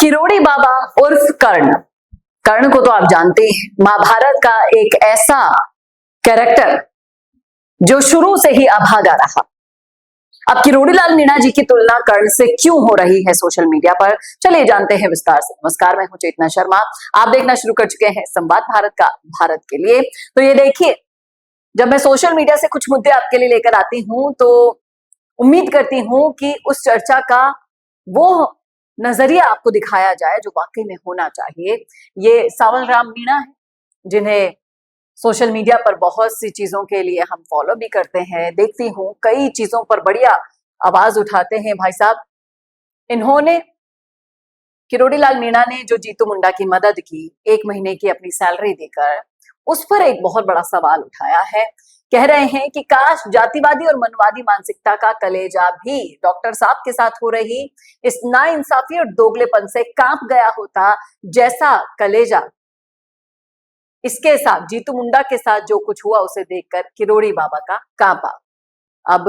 किरोड़ी बाबा उर्फ कर्ण। कर्ण को तो आप जानते हैं, महाभारत का एक ऐसा कैरेक्टर जो शुरू से ही अभागा रहा। अब किरोड़ी लाल मीणा जी की तुलना कर्ण से क्यों हो रही है सोशल मीडिया पर, चलिए जानते हैं विस्तार से। नमस्कार, मैं हूं चेतना शर्मा। आप देखना शुरू कर चुके हैं संवाद भारत का भारत के लिए। तो ये देखिए, जब मैं सोशल मीडिया से कुछ मुद्दे आपके लिए लेकर आती हूं तो उम्मीद करती हूं कि उस चर्चा का वो नजरिया आपको दिखाया जाए जो वाकई में होना चाहिए। ये सावल राम मीणा है, जिन्हें सोशल मीडिया पर बहुत सी चीजों के लिए हम फॉलो भी करते हैं। देखती हूँ कई चीजों पर बढ़िया आवाज उठाते हैं भाई साहब। इन्होंने, किरोड़ी लाल मीणा ने जो जीतू मुंडा की मदद की 1 महीने की अपनी सैलरी देकर, उस पर एक बहुत बड़ा सवाल उठाया है। कह रहे हैं कि काश जातिवादी और मनवादी मानसिकता का कलेजा भी डॉक्टर साहब के साथ हो रही इस नाइंसाफी और दोगलेपन से कांप गया होता, जैसा कलेजा इसके साथ, जीतू मुंडा के साथ जो कुछ हुआ उसे देखकर किरोड़ी बाबा का कांपा। अब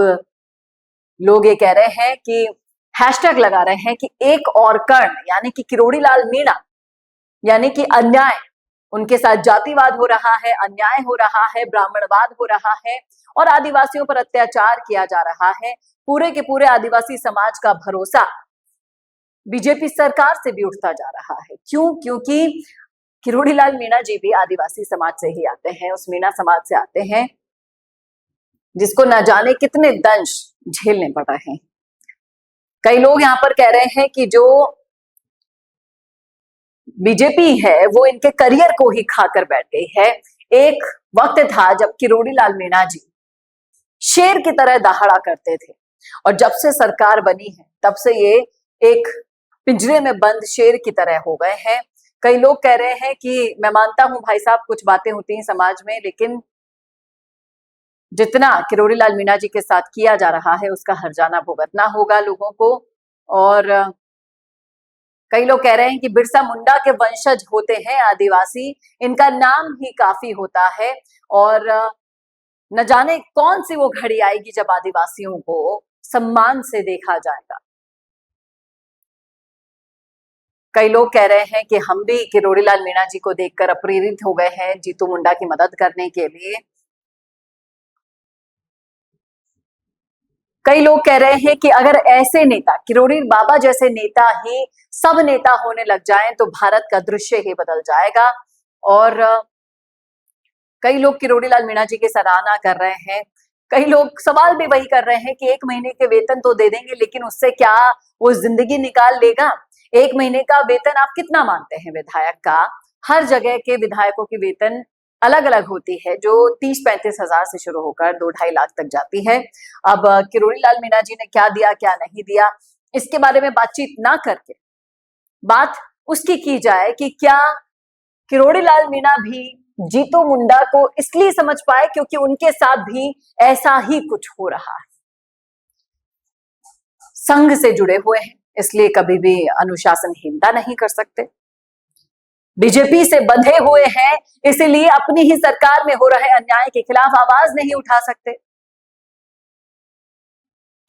लोग ये कह रहे हैं कि हैशटैग लगा रहे हैं कि एक और कर्ण, यानी कि किरोड़ी लाल मीणा, यानी कि अन्याय, उनके साथ जातिवाद हो रहा है, अन्याय हो रहा है, ब्राह्मणवाद हो रहा है और आदिवासियों पर अत्याचार किया जा रहा है। पूरे के पूरे आदिवासी समाज का भरोसा बीजेपी सरकार से भी उठता जा रहा है। क्यों? क्योंकि किरोड़ी लाल मीणा जी भी आदिवासी समाज से ही आते हैं, उस मीणा समाज से आते हैं जिसको न जाने कितने दंश झेलने पड़ रहे हैं। कई लोग यहाँ पर कह रहे हैं कि जो बीजेपी है वो इनके करियर को ही खाकर बैठ गई है। एक वक्त था जब किरोड़ी लाल मीणा जी शेर की तरह दहाड़ा करते थे और जब से सरकार बनी है तब से ये एक पिंजरे में बंद शेर की तरह हो गए हैं। कई लोग कह रहे हैं कि मैं मानता हूं भाई साहब, कुछ बातें होती हैं समाज में, लेकिन जितना किरोड़ी लाल मीणा जी के साथ किया जा रहा है उसका हर्जाना भुगतना होगा लोगों को। और कई लोग कह रहे हैं कि बिरसा मुंडा के वंशज होते हैं आदिवासी, इनका नाम ही काफी होता है और न जाने कौन सी वो घड़ी आएगी जब आदिवासियों को सम्मान से देखा जाएगा। कई लोग कह रहे हैं कि हम भी किरोड़ी लाल मीणा जी को देखकर प्रेरित हो गए हैं जीतू मुंडा की मदद करने के लिए। कई लोग कह रहे हैं कि अगर ऐसे नेता, किरोड़ी बाबा जैसे नेता ही सब नेता होने लग जाएं तो भारत का दृश्य ही बदल जाएगा। और कई लोग किरोड़ी लाल मीणा जी की सराहना कर रहे हैं। कई लोग सवाल भी वही कर रहे हैं कि 1 महीने के वेतन तो दे देंगे, लेकिन उससे क्या वो जिंदगी निकाल लेगा? 1 महीने का वेतन आप कितना मानते हैं विधायक का? हर जगह के विधायकों की वेतन अलग अलग होती है, जो 30-35 हजार से शुरू होकर 2-2.5 लाख तक जाती है। अब किरोड़ी लाल मीणा जी ने क्या दिया क्या नहीं दिया, इसके बारे में बातचीत ना करके बात उसकी की जाए कि क्या किरोड़ी लाल मीणा भी जीतू मुंडा को इसलिए समझ पाए क्योंकि उनके साथ भी ऐसा ही कुछ हो रहा है। संघ से जुड़े हुए हैं, इसलिए कभी भी अनुशासनहीनता नहीं कर सकते। बीजेपी से बंधे हुए हैं, इसीलिए अपनी ही सरकार में हो रहे अन्याय के खिलाफ आवाज नहीं उठा सकते।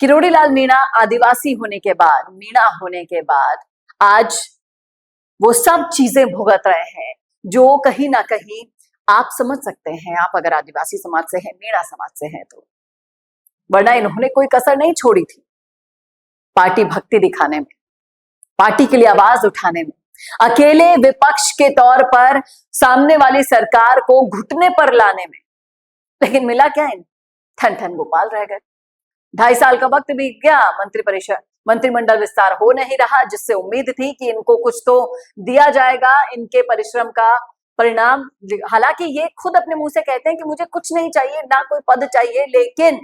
किरोड़ी लाल मीणा आदिवासी होने के बाद, मीणा होने के बाद आज वो सब चीजें भुगत रहे हैं जो कहीं ना कहीं आप समझ सकते हैं, आप अगर आदिवासी समाज से हैं, मीणा समाज से हैं तो। वरना इन्होंने कोई कसर नहीं छोड़ी थी पार्टी भक्ति दिखाने में, पार्टी के लिए आवाज उठाने में, अकेले विपक्ष के तौर पर सामने वाली सरकार को घुटने पर लाने में। लेकिन मिला क्या? इन ठन ठन गोपाल रह गए। 2.5 साल का वक्त बीत गया, मंत्रिमंडल विस्तार हो नहीं रहा, जिससे उम्मीद थी कि इनको कुछ तो दिया जाएगा, इनके परिश्रम का परिणाम। हालांकि ये खुद अपने मुंह से कहते हैं कि मुझे कुछ नहीं चाहिए, ना कोई पद चाहिए, लेकिन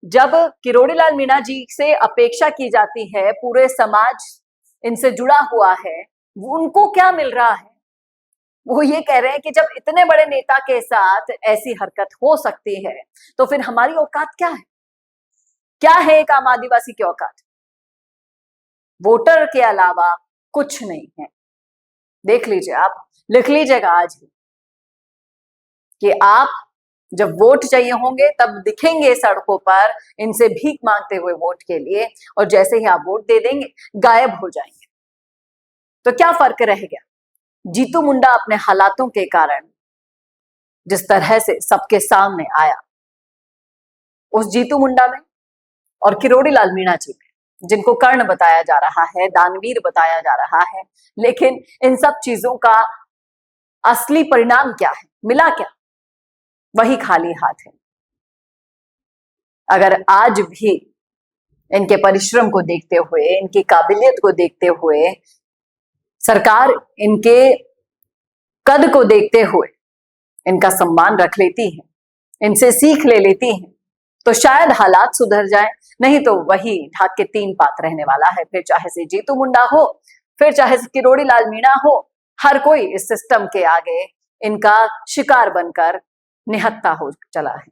जब किरोड़ी लाल मीणा जी से अपेक्षा की जाती है, पूरे समाज इनसे जुड़ा हुआ है, उनको क्या मिल रहा है? वो ये कह रहे हैं कि जब इतने बड़े नेता के साथ ऐसी हरकत हो सकती है तो फिर हमारी औकात क्या है? क्या है एक आम आदिवासी की औकात? वोटर के अलावा कुछ नहीं है। देख लीजिए, आप लिख लीजिएगा आज ही कि आप जब वोट चाहिए होंगे तब दिखेंगे सड़कों पर इनसे भीख मांगते हुए वोट के लिए, और जैसे ही आप वोट दे देंगे गायब हो जाएंगे। तो क्या फर्क रह गया? जीतू मुंडा अपने हालातों के कारण जिस तरह से सबके सामने आया, उस जीतू मुंडा में और किरोड़ी लाल मीणा जी में, जिनको कर्ण बताया जा रहा है, दानवीर बताया जा रहा है, लेकिन इन सब चीजों का असली परिणाम क्या है? मिला क्या? वही खाली हाथ है। अगर आज भी इनके परिश्रम को देखते हुए, इनकी काबिलियत को देखते हुए, सरकार इनके कद को देखते हुए इनका सम्मान रख लेती है, इनसे सीख ले लेती है, तो शायद हालात सुधर जाए, नहीं तो वही ढाक के तीन पात रहने वाला है। फिर चाहे से जीतू मुंडा हो, फिर चाहे से किरोड़ी लाल मीणा हो, हर कोई इस सिस्टम के आगे इनका शिकार बनकर निहत्था हो चला है।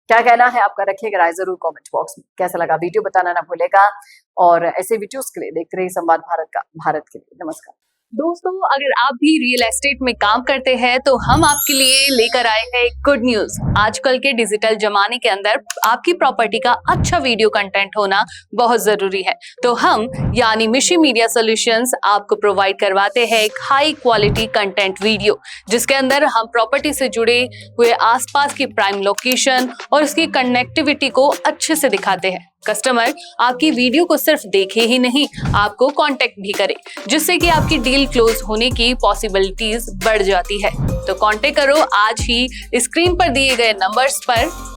क्या कहना है आपका? रखिएगा राय जरूर कमेंट बॉक्स में। कैसा लगा वीडियो बताना ना भूलेगा, और ऐसे वीडियोस के लिए देखते रहिए संवाद भारत के लिए। नमस्कार दोस्तों, अगर आप भी रियल एस्टेट में काम करते हैं तो हम आपके लिए लेकर आए हैं गुड न्यूज। आजकल के डिजिटल जमाने के अंदर आपकी प्रॉपर्टी का अच्छा वीडियो कंटेंट होना बहुत जरूरी है। तो हम यानी मिशी मीडिया सॉल्यूशंस आपको प्रोवाइड करवाते हैं एक हाई क्वालिटी कंटेंट वीडियो, जिसके अंदर हम प्रॉपर्टी से जुड़े हुए आसपास की प्राइम लोकेशन और उसकी कनेक्टिविटी को अच्छे से दिखाते हैं। कस्टमर आपकी वीडियो को सिर्फ देखे ही नहीं, आपको कांटेक्ट भी करे, जिससे कि आपकी डील क्लोज होने की पॉसिबिलिटीज बढ़ जाती है। तो कांटेक्ट करो आज ही स्क्रीन पर दिए गए नंबर्स पर